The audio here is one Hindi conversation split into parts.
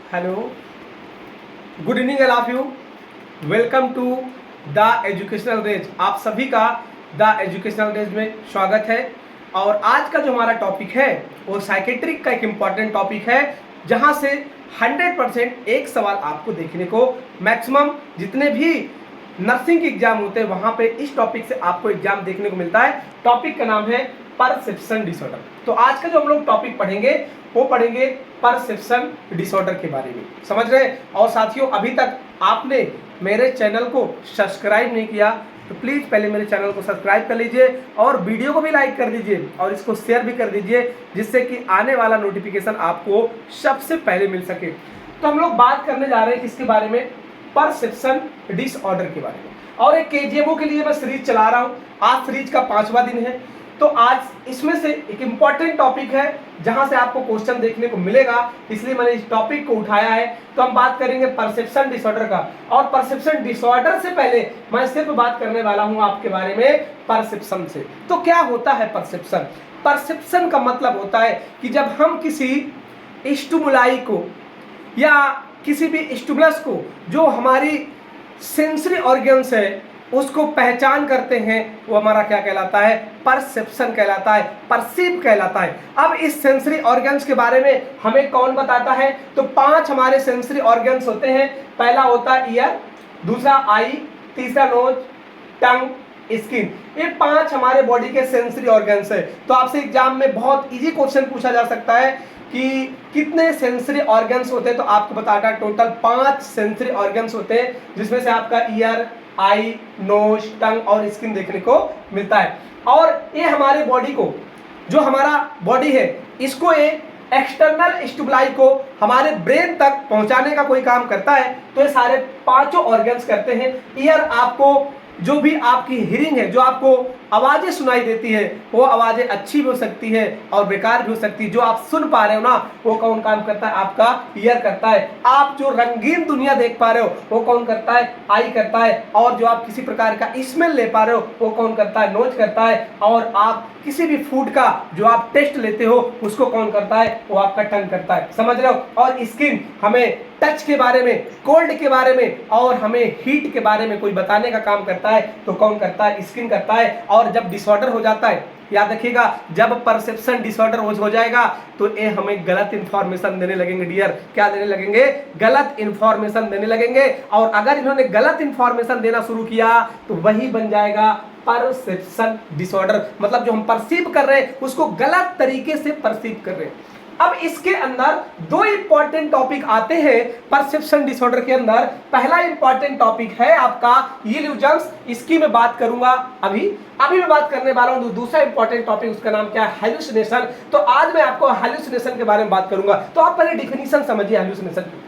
Hello, good evening all of you. Welcome to the educational rays. आप सभी का द एजुकेशनल रेज में स्वागत है। और आज का जो हमारा टॉपिक है वो साइकेट्रिक का एक इम्पॉर्टेंट टॉपिक है, जहां से 100% एक सवाल आपको देखने को, मैक्सिमम जितने भी नर्सिंग के एग्जाम होते हैं वहां पे इस टॉपिक से आपको एग्जाम देखने को मिलता है। टॉपिक का नाम है परसेप्शन डिसऑर्डर। तो आज का जो हम लोग टॉपिक पढ़ेंगे वो पढ़ेंगे परसेप्शन डिसऑर्डर के बारे में, समझ रहे हैं। और साथियों, अभी तक आपने मेरे चैनल को सब्सक्राइब नहीं किया तो प्लीज़ पहले मेरे चैनल को सब्सक्राइब कर लीजिए और वीडियो को भी लाइक कर दीजिए और इसको शेयर भी कर दीजिए, जिससे कि आने वाला नोटिफिकेशन आपको सबसे पहले मिल सके। तो हम लोग बात करने जा रहे हैं किसके बारे में? परसेप्शन डिसऑर्डर के बारे में। और एक केजीएमओ के लिए मैं सीरीज चला रहा हूँ। आज सीरीज का 5वां दिन है। तो आज इसमें से एक इम्पॉर्टेंट टॉपिक है जहां से आपको क्वेश्चन देखने को मिलेगा, इसलिए मैंने इस टॉपिक को उठाया है। तो हम बात करेंगे परसेप्शन डिसऑर्डर का। और परसेप्शन डिसऑर्डर से पहले मैं सिर्फ बात करने वाला हूं आपके बारे में परसेप्शन से। तो क्या होता है परसेप्शन? परसेप्शन का मतलब होता है कि जब हम किसी स्टिमुलाई को या किसी भी स्टिमुलस को, जो हमारी सेंसरी ऑर्गन्स है, उसको पहचान करते हैं, वो हमारा क्या कहलाता है? परसेप्शन कहलाता है, परसीव कहलाता है। अब इस सेंसरी ऑर्गन्स के बारे में हमें कौन बताता है? तो 5 हमारे सेंसरी ऑर्गन्स होते हैं। पहला होता है ईयर, दूसरा आई, तीसरा नोज, टंग, स्किन। ये 5 हमारे बॉडी के सेंसरी ऑर्गन्स है। तो आपसे एग्जाम में बहुत इजी क्वेश्चन पूछा जा सकता है कि कितने सेंसरी ऑर्गन्स होते हैं, तो आपको बताना टोटल 5 सेंसरी ऑर्गन्स होते हैं, जिसमें से आपका ईयर, आई, नोज, टंग और स्किन देखने को मिलता है। और ये हमारे बॉडी को, जो हमारा बॉडी है, इसको ये एक्सटर्नल स्टिमुलाई को हमारे ब्रेन तक पहुंचाने का कोई काम करता है। तो ये सारे 5 ऑर्गन्स करते हैं। ईयर आपको जो भी आपकी हियरिंग है, जो आपको आवाजें सुनाई देती है, वो आवाजें अच्छी भी हो सकती है और बेकार भी हो सकती है। जो आप सुन पा रहे हो ना, वो कौन काम करता है? आपका ईयर करता है। आप जो रंगीन दुनिया देख पा रहे हो, वो कौन करता है? आई करता है। और जो आप किसी प्रकार का स्मेल ले पा रहे हो, वो कौन करता है? नोज करता है। और आप किसी भी फूड का जो आप टेस्ट लेते हो, उसको कौन करता है? वो आपका टंग करता है, समझ रहे हो। और स्किन हमें टच के बारे में, कोल्ड के बारे में और हमें हीट के बारे में कोई बताने का काम करता है, तो कौन करता है? स्किन करता है। और जब डिसऑर्डर हो जाता है, याद रखिएगा, जब परसेप्शन डिसऑर्डर हो जाएगा तो ये हमें गलत इंफॉर्मेशन देने लगेंगे डियर। क्या देने लगेंगे? गलत इंफॉर्मेशन देने लगेंगे। और अगर इन्होंने गलत इंफॉर्मेशन देना शुरू किया तो वही बन जाएगा परसेप्शन डिसऑर्डर। मतलब जो हम परसीव कर रहे हैं उसको गलत तरीके से परसीव कर रहे हैं। अब इसके अंदर 2 इंपॉर्टेंट टॉपिक आते हैं परसेप्शन डिसऑर्डर के अंदर। पहला इंपॉर्टेंट टॉपिक है आपका इल्यूजन्स, इसकी मैं बात करूंगा अभी मैं बात करने वाला हूं। दूसरा इंपॉर्टेंट टॉपिक, उसका नाम क्या है? हेलुसिनेशन। तो आज मैं आपको हेलुसिनेशन के बारे में बात करूंगा। तो आप पहले डिफिनीशन समझिए हेलुसिनेशन की।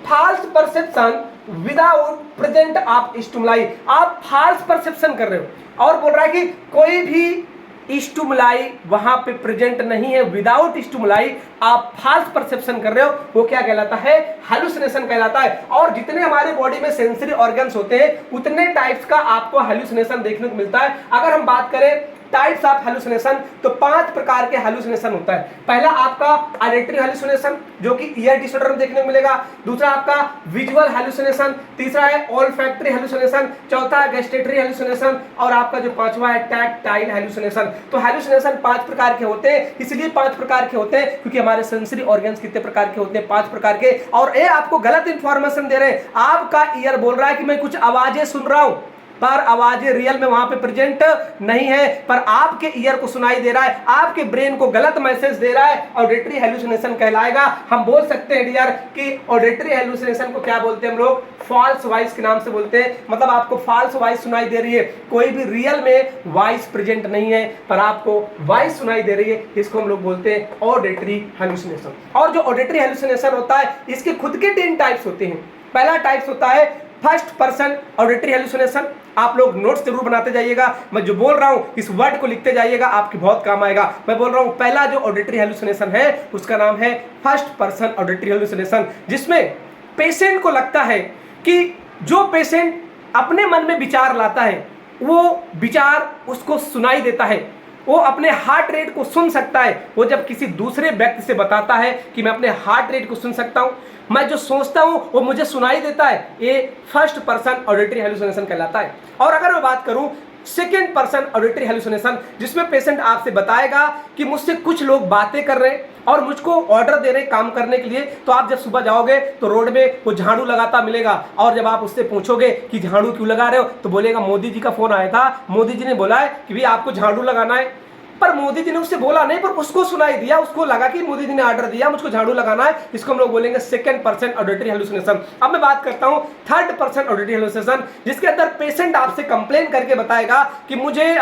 False perception without present of stimuli. आप फाल्स परसेप्शन कर रहे हो और बोल रहा है कि कोई भी स्टिमुलाई वहां पे प्रेजेंट नहीं है, विदाउट स्टिमुलाई आप फाल्स परसेप्शन कर रहे हो, वो क्या कहलाता है? हेलुसिनेशन कहलाता है। और जितने हमारे बॉडी में सेंसरी ऑर्गन्स होते हैं, उतने टाइप्स का आपको हेलुसिनेशन देखने को मिलता है। अगर हम बात करें टाइप्स ऑफ हेलुसिनेशन, तो 5 प्रकार के हेलुसिनेशन होता है। पहला आपका ऑडिटरी हेलुसिनेशन, जो कि ईयर डिसऑर्डर में देखने को मिलेगा। दूसरा आपका विजुअल हेलुसिनेशन। तीसरा है ओल्फैक्टरी हेलुसिनेशन। चौथा है गैस्ट्रेटरी हेलुसिनेशन। और आपका जो 5वां है टैक्टाइल हेलुसिनेशन। तो हेलुसिनेशन 5 प्रकार के होते हैं। इसलिए 5 प्रकार के होते हैं क्योंकि हमारे सेंसरी ऑर्गन्स कितने प्रकार के होते हैं? 5 प्रकार के। और ये आपको गलत इंफॉर्मेशन दे रहे हैं। आपका ईयर बोल रहा है कि मैं कुछ आवाजें सुन रहा हूं, पर आवाजें रियल में वहां पे प्रेजेंट नहीं है, पर आपके ईयर को सुनाई दे रहा है, आपके ब्रेन को गलत मैसेज दे रहा है। ऑडिटरी हेलुसिनेशन कहलाएगा। हम बोल सकते हैं डियर कि ऑडिटरी हेलुसिनेशन को क्या बोलते हैं हम लोग? फॉल्स वॉइस के नाम से बोलते हैं। मतलब आपको फॉल्स वॉइस सुनाई दे रही है, कोई भी रियल में वॉइस प्रेजेंट नहीं है, पर आपको वॉइस सुनाई दे रही है। इसको हम लोग बोलते हैं ऑडिटरी हेलुसिनेशन। और जो ऑडिटरी हेलुसिनेशन होता है, इसके खुद के 3 टाइप्स होते हैं। पहला टाइप्स होता है फर्स्ट पर्सन ऑडिटरी हेलुसिनेशन। आप लोग नोट्स जरूर बनाते जाइएगा। मैं जो बोल रहा हूं इस वर्ड को लिखते जाइएगा, आपके बहुत काम आएगा। मैं बोल रहा हूं पहला जो ऑडिटरी हेलुसिनेशन है उसका नाम है फर्स्ट पर्सन ऑडिटरी हेलुसिनेशन, जिसमें पेशेंट को लगता है कि जो पेशेंट अपने मन में विचार लाता है, वो विचार उसको सुनाई देता है। वो अपने हार्ट रेट को सुन सकता है। वो जब किसी दूसरे व्यक्ति से बताता है कि मैं अपने हार्ट रेट को सुन सकता हूं, मैं जो सोचता हूं वो मुझे सुनाई देता है, ये फर्स्ट पर्सन ऑडिटरी हेलुसिनेशन कहलाता है। और अगर मैं बात करूं सेकेंड पर्सन ऑडिटरी हेलुसिनेशन, जिसमें पेशेंट आपसे बताएगा कि मुझसे कुछ लोग बातें कर रहे हैं और मुझको ऑर्डर दे रहे काम करने के लिए। तो आप जब सुबह जाओगे तो रोड में वो झाड़ू लगाता मिलेगा, और जब आप उससे पूछोगे कि झाड़ू क्यों लगा रहे हो, तो बोलेगा मोदी जी का फोन आया था, मोदी जी ने बोला है कि भाई आपको झाड़ू लगाना है। पर मोदी जी ने उससे बोला नहीं, पर उसको सुनाई दिया, उसको लगा कि मोदी जी ने ऑर्डर दिया, मुझको झाड़ू लगाना है। इसको हम लोग बोलेंगे सेकंड पर्सन ऑडिटरी हेलुसिनेशन। अब मैं बात करता हूं थर्ड पर्सन ऑडिटरी हेलुसिनेशन, जिसके अंदर पेशेंट आपसे कंप्लेन करके बताएगा कि मुझे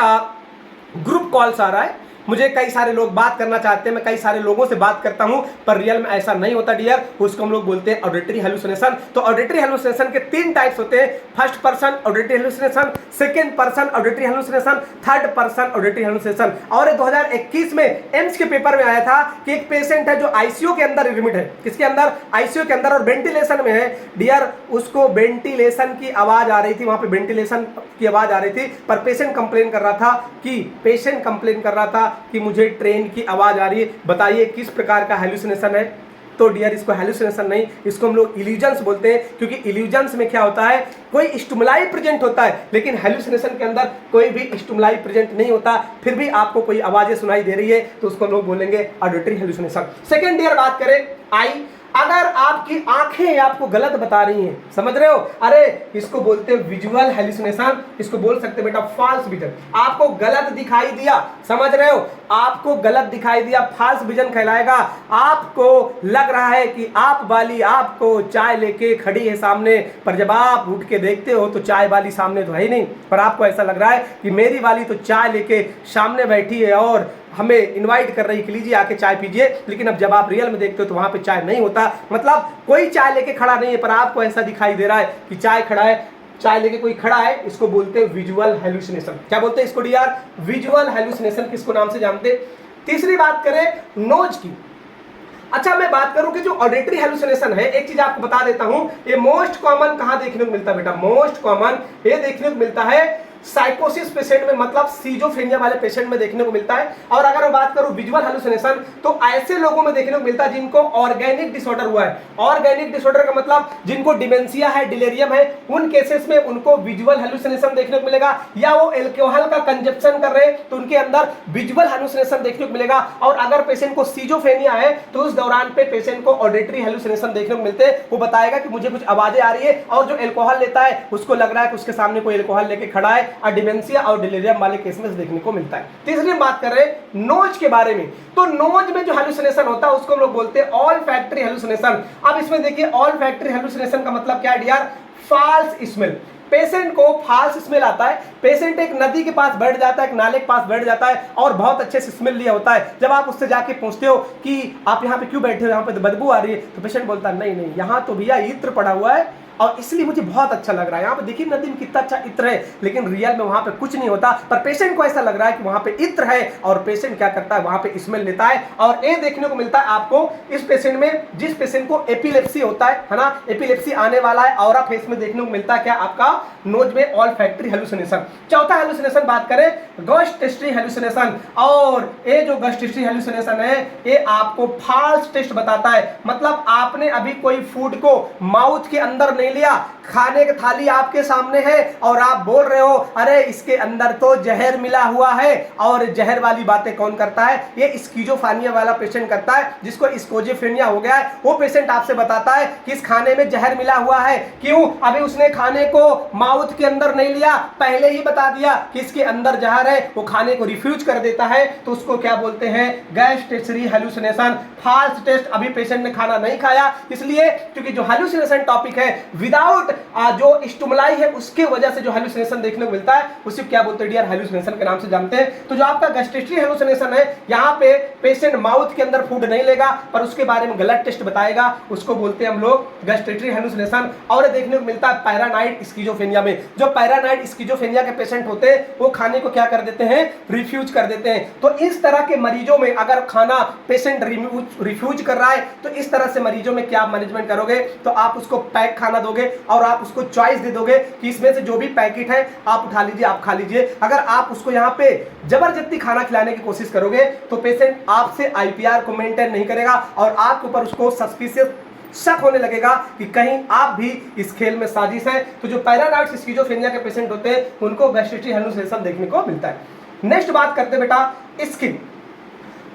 ग्रुप कॉल्स आ रहा है, मुझे कई सारे लोग बात करना चाहते हैं, मैं कई सारे लोगों से बात करता हूं, पर रियल में ऐसा नहीं होता डियर। उसको हम लोग बोलते हैं ऑडिटरी हेलुसिनेशन। तो ऑडिटरी हेलुसिनेशन के 3 टाइप्स होते हैं, first person auditory hallucination, second person auditory hallucination, third person auditory hallucination. और 2021 में एम्स के पेपर में आया था कि एक पेशेंट है जो आईसीयू के अंदर एडमिट है, किसके अंदर, आईसीयू के अंदर, और वेंटिलेशन में है डियर। उसको वेंटिलेशन की आवाज आ रही थी, वहां पे वेंटिलेशन की आवाज आ रही थी, पर पेशेंट कंप्लेन कर रहा था कि मुझे ट्रेन की आवाज आ रही है। बताइए किस प्रकार का हेलुसिनेशन है। तो डियर इसको हेलुसिनेशन नहीं, इसको हम लोग इल्यूजन्स बोलते हैं, क्योंकि इल्यूजन्स में क्या होता है, कोई स्टिमुलाई प्रेजेंट होता है, लेकिन हेलुसिनेशन के अंदर कोई भी स्टिमुलाई प्रेजेंट नहीं होता, फिर भी आपको कोई आवाजें सुनाई दे रही है, तो उसको हम लोग बोलेंगे ऑडिटरी हेलुसिनेशन। सेकेंड डियर बात करें आई, अगर आपकी आंखें आपको गलत बता रही हैं, समझ रहे हो, अरे इसको बोलते हैं विजुअल हेलुसिनेशन, इसको बोल सकते हैं बेटा फॉल्स विजन। आपको गलत दिखाई दिया, समझ रहे हो, आपको गलत दिखाई दिया, फॉल्स विजन कहलाएगा। आपको लग रहा है कि आप वाली आपको चाय लेके खड़ी है सामने, पर जब आप उठ के देखते हो तो चाय वाली सामने तो है ही नहीं, पर आपको ऐसा लग रहा है कि मेरी वाली तो चाय लेके सामने बैठी है और हमें इनवाइट कर रही कि लीजिए आके चाय पीजिए। लेकिन अब जब आप रियल में देखते हो तो वहां पे चाय नहीं होता, मतलब कोई चाय लेके खड़ा नहीं है, पर आपको ऐसा दिखाई दे रहा है कि चाय खड़ा है, चाय लेके कोई खड़ा है। इसको बोलते हैं विजुअल हेलुसिनेशन। क्या बोलते हैं इसको डियर, विजुअल हेलुसिनेशन। किसको नाम से जानते हैं। तीसरी बात करें नोज की। अच्छा मैं बात करूं कि जो ऑडिटरी हेलुसिनेशन है, एक चीज आपको बता देता हूं, ये मोस्ट कॉमन कहां देखने को मिलता है बेटा, मोस्ट कॉमन ये देखने को मिलता है साइकोसिस पेशेंट में, मतलब सीजोफ्रेनिया वाले पेशेंट में देखने को मिलता है। और अगर मैं बात करूं विजुअल हेलुसिनेशन, तो ऐसे लोगों में देखने को मिलता है जिनको ऑर्गेनिक डिसऑर्डर हुआ है। ऑर्गेनिक डिसऑर्डर का मतलब जिनको डिमेंशिया है, डिलेरियम है, उन केसेस में उनको विजुअल हेलुसिनेशन देखने को मिलेगा। या वो एल्कोहल का कंजप्शन कर रहे हैं तो उनके अंदर विजुअल हेलुसिनेशन देखने को मिलेगा। और अगर पेशेंट को सीजोफ्रेनिया है तो उस दौरान पे पेशेंट को ऑडिटरी हेलुसिनेशन देखने को मिलते हैं। वो बताएगा कि मुझे कुछ आवाजें आ रही है, और जो एल्कोहल लेता है उसको लग रहा है कि उसके सामने कोई एल्कोहल लेके खड़ा है, और डिमेंशिया और डिलेरियम वाले केस में देखने को मिलता है। तीसरी बात कर रहे हैं नोज के बारे में, तो नोज में जो हेलुसिनेशन होता है उसको हम लोग बोलते हैं ऑलफैक्टरी हेलुसिनेशन। अब इसमें देखिए ऑलफैक्टरी हेलुसिनेशन का मतलब क्या है डियर, फॉल्स स्मेल। पेशेंट को फॉल्स स्मेल आता है, पेशेंट एक नदी के पास बैठ जाता है, एक नाले के पास बैठ जाता है और बहुत अच्छे से स्मेल लिया होता है। जब आप उससे जाके पूछते हो कि आप यहाँ पे क्यों बैठे हो, यहाँ पे तो बदबू आ रही है, तो पेशेंट बोलता है नहीं नहीं यहाँ तो भैया इत्र पड़ा हुआ है और इसलिए मुझे बहुत अच्छा लग रहा है। यहाँ पे देखिए नदी में कितना अच्छा इत्र है, लेकिन रियल में वहां पे कुछ नहीं होता, पर पेशेंट को ऐसा लग रहा है कि वहां पे इत्र है, और पेशेंट क्या करता है वहां पे स्मेल लेता है। और ये देखने को मिलता है आपको इस पेशेंट में, जिस पेशेंट को एपिलेप्सी होता है ना, एपिलेप्सी आने वाला है, ऑरा फेस में देखने को मिलता है क्या, आपका नोज में ऑलफैक्टरी हेलुसिनेशन। चौथा हेलुसिनेशन बात करें गस्टस्ट्री हेलुसिनेशन, और ये जो गस्टस्ट्री हेलुसिनेशन है ये आपको फॉल्स टेस्ट बताता है। मतलब आपने अभी कोई फूड को माउथ के अंदर नहीं लिया, खाने की थाली आपके सामने है और आप बोल रहे हो अरे इसके अंदर तो जहर मिला हुआ है, और जहर वाली बातें कौन करता है, ये स्किज़ोफ्रेनिया वाला पेशेंट करता है, जिसको स्किज़ोफ्रेनिया हो गया है। वो पेशेंट आपसे बताता है कि इस खाने में जहर मिला हुआ है, क्यों, अभी उसने खाने को माउथ के अंदर नहीं लिया, पहले ही बता दिया कि इसके अंदर जहर है, वो खाने को रिफ्यूज कर देता है, तो उसको क्या बोलते हैं, गैस्ट्रेटरी हेलुसिनेशन। फॉल्स टेस्ट, अभी पेशेंट ने खाना नहीं खाया, इसलिए क्योंकि जो हेलुसिनेशन टॉपिक है विदाउट जो स्टिमुलाई है उसके वजह से जो हेलुसिनेशन देखने को मिलता है उसे क्या बोलते हैं डियर, हेलुसिनेशन के नाम से जानते हैं। तो जो आपका गैस्ट्रेटरी हेलुसिनेशन है, यहाँ पे पेशेंट माउथ के अंदर फूड नहीं लेगा पर उसके बारे में गलत टेस्ट बताएगा, उसको बोलते हैं हम लोग गैस्ट्रेटरी हेलुसिनेशन। और देखने को मिलता है पैरानाइड स्किज़ोफ्रेनिया में। जो पैरानाइड स्किज़ोफ्रेनिया के पेशेंट होते हैं वो खाने को क्या कर देते हैं, रिफ्यूज कर देते हैं। तो इस तरह के मरीजों में अगर खाना पेशेंट रिफ्यूज कर रहा है तो इस तरह से मरीजों में क्या मैनेजमेंट करोगे, तो आप उसको पैक खाना दोगे और आप उसको चॉइस दे दोगे कि इसमें से जो भी पैकेट है आप उठा लीजिए, आप खा लीजिए, अगर आप उसको यहाँ पे जबरदस्ती खाना खिलाने की कोशिश करोगे तो पेशेंट आपसे आईपीआर को मेंटेन नहीं करेगा और आपके ऊपर उसको सस्पिशियस शक होने लगेगा कि कहीं आप भी इस खेल में साजिश है। तो जो पैरानॉइड स्किज़ोफ्रेनिया के पेशेंट होते हैं उनको गैस्ट्रेटरी हेलुसिनेशन देखने को मिलता है। नेक्स्ट बात करते बेटा स्किन।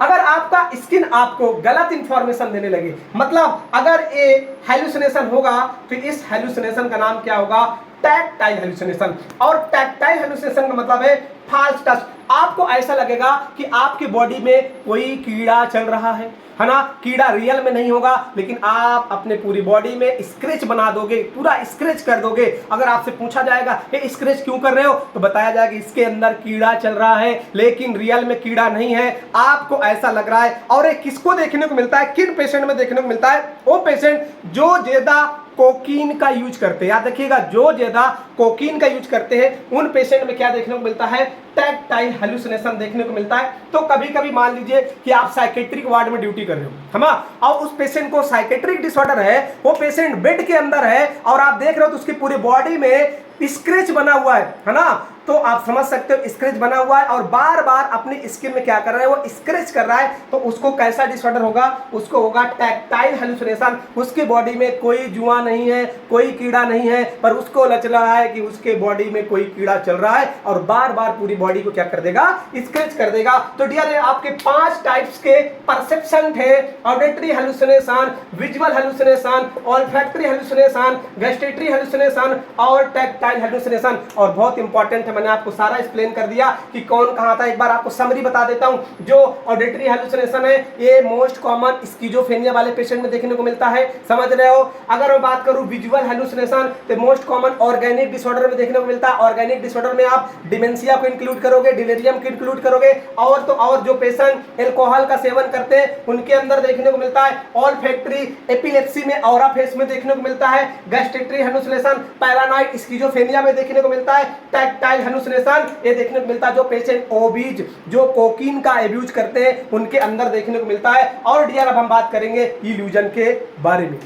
अगर आपका स्किन आपको गलत इंफॉर्मेशन देने लगे, मतलब अगर ये हेलुसिनेशन होगा तो इस हेलुसिनेशन का नाम क्या होगा? Tactile hallucination. और टैक्टाइल हेलुसिनेशन का मतलब है फाल्स टच। आपको ऐसा लगेगा कि आपकी बॉडी में कोई कीड़ा चल रहा है ना? कीड़ा रियल में नहीं होगा, लेकिन आप अपने पूरी बॉडी में स्क्रैच बना दोगे, पूरा स्क्रैच कर दोगे। अगर आपसे पूछा जाएगा ये स्क्रैच क्यों कर रहे हो, तो बताया जाएगा इसके अंदर कीड़ा चल रहा है, लेकिन रियल में कीड़ा नहीं है, आपको ऐसा लग रहा है। और ये किसको देखने को मिलता है, किन पेशेंट में देखने को मिलता है? वो पेशेंट जो ज्यादा कोकीन का यूज करते हैं, याद रखिएगा, जो ज्यादा कोकीन का यूज करते हैं उन पेशेंट में क्या देखने को मिलता है? टैक्टाइल हेलुसिनेशन देखने को मिलता है। तो कभी कभी मान लीजिए कि आप साइकेट्रिक वार्ड में ड्यूटी कर रहे हो, है ना, और उस पेशेंट को साइकेट्रिक डिसऑर्डर है, वो पेशेंट बेड के अंदर है और आप देख रहे हो तो उसकी पूरी बॉडी में स्क्रैच बना हुआ है ना, तो आप समझ सकते हो स्क्रैच बना हुआ है और बार बार अपनी स्किन में क्या कर रहा है? वो स्क्रैच कर रहा है। तो उसको कैसा डिसऑर्डर होगा? उसको होगा टैक्टाइल हेलुसिनेशन। उसकी बॉडी में कोई जुआ नहीं है, कोई कीड़ा नहीं है, पर उसको लग रहा है कि उसके बॉडी में कोई कीड़ा चल रहा है और बार बार पूरी बॉडी को क्या कर देगा? स्क्रैच कर देगा। तो डियर आपके 5 टाइप्स के परसेप्शन थे: auditory hallucination, visual hallucination, olfactory hallucination, gustatory hallucination और टैक्टाइल हेलुसिनेशन। और बहुत इंपॉर्टेंट है, मैंने आपको सारा एक्सप्लेन कर दिया कि कौन कहां था। एक बार आपको समरी बता देता हूं। जो ऑडिटरी हेलुसिनेशन है ये मोस्ट कॉमन स्किज़ोफ्रेनिया वाले पेशेंट में देखने को मिलता है, समझ रहे हो। अगर मैं बात करूं विजुअल हेलुसिनेशन तो मोस्ट कॉमन ऑर्गेनिक डिसऑर्डर में देखने को मिलता है। ऑर्गेनिक डिसऑर्डर में आप डिमेंशिया को इंक्लूड करोगे, डिलीरियम को इंक्लूड करोगे, और तो और जो पेशेंट एल्कोहल का सेवन करते हैं उनके अंदर देखने को मिलता है। ऑल्फैक्टरी एपिलेप्सी में, ऑरा फेस में देखने को मिलता है। गैस्ट्रेटरी हेलुसिनेशन पैरानॉइड स्किज़ोफ्रेनिया में देखने को मिलता है। टैक्टाइल हेलुसिनेशन ये देखने को मिलता है जो पेशेंट ओबीज, जो कोकीन का एब्यूज करते हैं उनके अंदर देखने को मिलता है। और डियर अब हम बात करेंगे इल्यूजन के बारे में।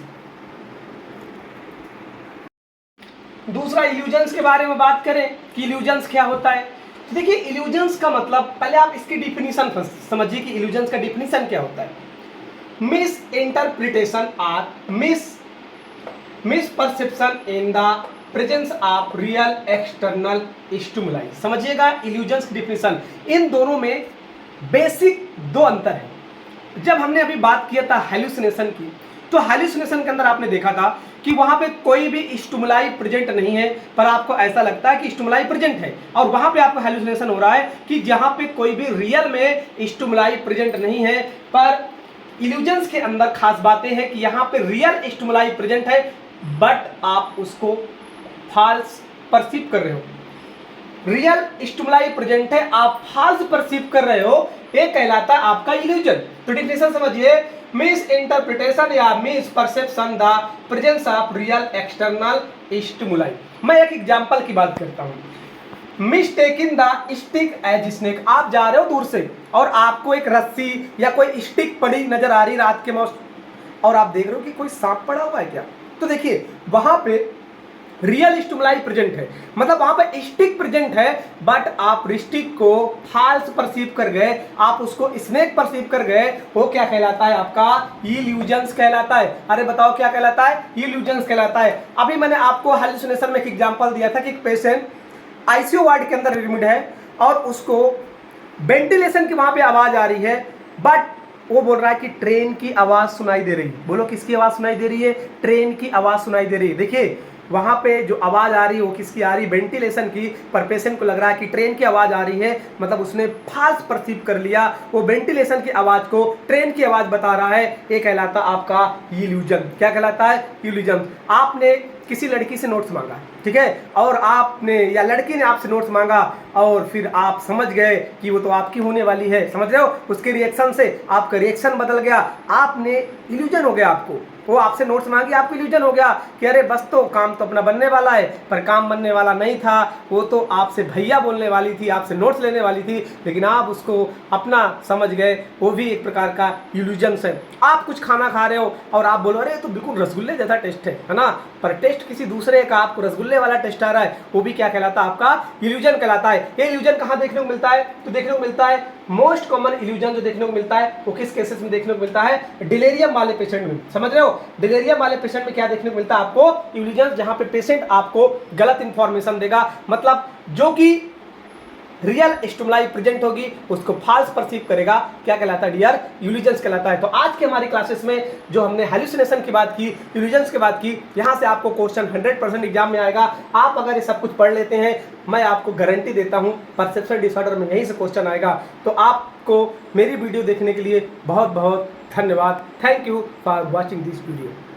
दूसरा इल्यूजन्स के बारे में बात करें कि इल्यूजन्स क्या होता है। देखिए इल्यूजन्स का मतलब, पहले आप इसकी डिफिनीशन समझिए कि इल्यूजन्स का डिफिनीशन क्या होता है। Misinterpretation or misperception in the presence of real external stimuli. समझिएगा इल्यूजन्स की डिफिनीशन, इन दोनों में बेसिक 2 अंतर है। जब हमने अभी बात किया था हेलुसिनेशन की, तो हेलुसिनेशन के अंदर आपने देखा था कि वहां पे कोई भी स्टिमुलाई प्रेजेंट नहीं है, पर आपको ऐसा लगता है कि स्टिमुलाई प्रेजेंट है। और वहां पे आपको हेलुसिनेशन हो रहा है कि जहां पे कोई भी रियल में स्टिमुलाई प्रेजेंट नहीं है। पर इल्यूजन्स के अंदर खास बातें हैं कि यहाँ पे रियल स्टिमुलाई प्रेजेंट है, बट आप उसको फॉल्स परसीव कर रहे हो। रियल स्टिमुलाई प्रेजेंट है, आप फॉल्स परसीव कर रहे हो, ये कहलाता है आपका इल्यूजन। तो डिफिनेशन समझिए, मिस इंटरप्रिटेशन या misperception the presence of real external stimuli. मैं एक एग्जांपल की बात करता हूं। Mistaking the stick as snake. आप जा रहे हो दूर से और आपको एक रस्सी या कोई स्टिक पड़ी नजर आ रही रात के मौसम, और आप देख रहे हो कि कोई सांप पड़ा हुआ है क्या। तो देखिए वहां पे रियल स्टिमुलाई प्रेजेंट है, मतलब वहां पर स्टिक प्रेजेंट है, बट आप स्टिक को फॉल्स परसीव कर गए, आप उसको स्नेक परसीव कर गए। वो क्या कहलाता है? आपका इल्यूजन्स कहलाता है। अरे बताओ क्या कहलाता है? इल्यूजन्स कहलाता है। अभी मैंने आपको हेलुसिनेशन में एक एग्जांपल दिया था कि एक पेशेंट आईसीयू वार्ड के अंदर एडमिट है और उसको वेंटिलेशन की वहां पे आवाज आ रही है, बट वो बोल रहा है कि ट्रेन की आवाज सुनाई दे रही। बोलो किसकी आवाज सुनाई दे रही है? ट्रेन की आवाज सुनाई दे रही है। देखिए वहां पे जो आवाज आ रही है वो किसकी आ रही है? वेंटिलेशन की। पर पेशेंट को लग रहा है कि ट्रेन की आवाज आ रही है, मतलब उसने फॉल्स परसीव कर लिया, वो वेंटिलेशन की आवाज को ट्रेन की आवाज बता रहा है। ये कहलाता आपका इल्यूजन। क्या कहलाता है? इल्यूजन। आपने किसी लड़की से नोट्स मांगा, ठीक है, और आपने या लड़की ने आपसे नोट्स मांगा और फिर आप समझ गए कि वो तो आपकी होने वाली है, समझ रहे हो, उसके रिएक्शन से आपका रिएक्शन बदल गया, आपने इल्यूजन हो गया आपको। वो आपसे नोट्स मांगी, आपको इल्यूजन हो गया कि अरे बस तो काम तो अपना बनने वाला है, पर काम बनने वाला नहीं था। वो तो आपसे भैया बोलने वाली थी, आपसे नोट्स लेने वाली थी, लेकिन आप उसको अपना समझ गए। वो भी एक प्रकार का इल्यूजन है। आप कुछ खाना खा रहे हो और आप बोलो अरे तो बिल्कुल रसगुल्ले जैसा टेस्ट है ना, पर टेस्ट किसी दूसरे का, आपको रसगुल्ले वाला टेस्ट आ रहा है, वो भी क्या कहलाता है? आपका इल्यूजन कहलाता है। ये इल्यूजन कहाँ देखने को मिलता है? तो देखने को मिलता है मोस्ट कॉमन इल्यूजन जो देखने को मिलता है वो किस केसेस में देखने को मिलता है? डिलेरियम वाले पेशेंट में। समझ रहे हो? डिलेरियम वाले पेशेंट में क्या देखने को मिलता है आपको? इल्यूजन, जहां पे पेशेंट आपको गलत इंफॉर्मेशन देगा, मतलब जो कि रियल स्टिमुलाई प्रेजेंट होगी उसको फॉल्स परसीव करेगा। क्या कहलाता है डियर? इल्यूजन्स कहलाता है। तो आज के हमारी क्लासेस में जो हमने हैलुसिनेशन की बात की, इल्यूजन्स की बात की, यहां से आपको क्वेश्चन 100% एग्जाम में आएगा। आप अगर ये सब कुछ पढ़ लेते हैं, मैं आपको गारंटी देता हूं परसेप्शन डिसऑर्डर में यहीं से क्वेश्चन आएगा। तो आपको मेरी वीडियो देखने के लिए बहुत बहुत धन्यवाद। Thank you for watching this video.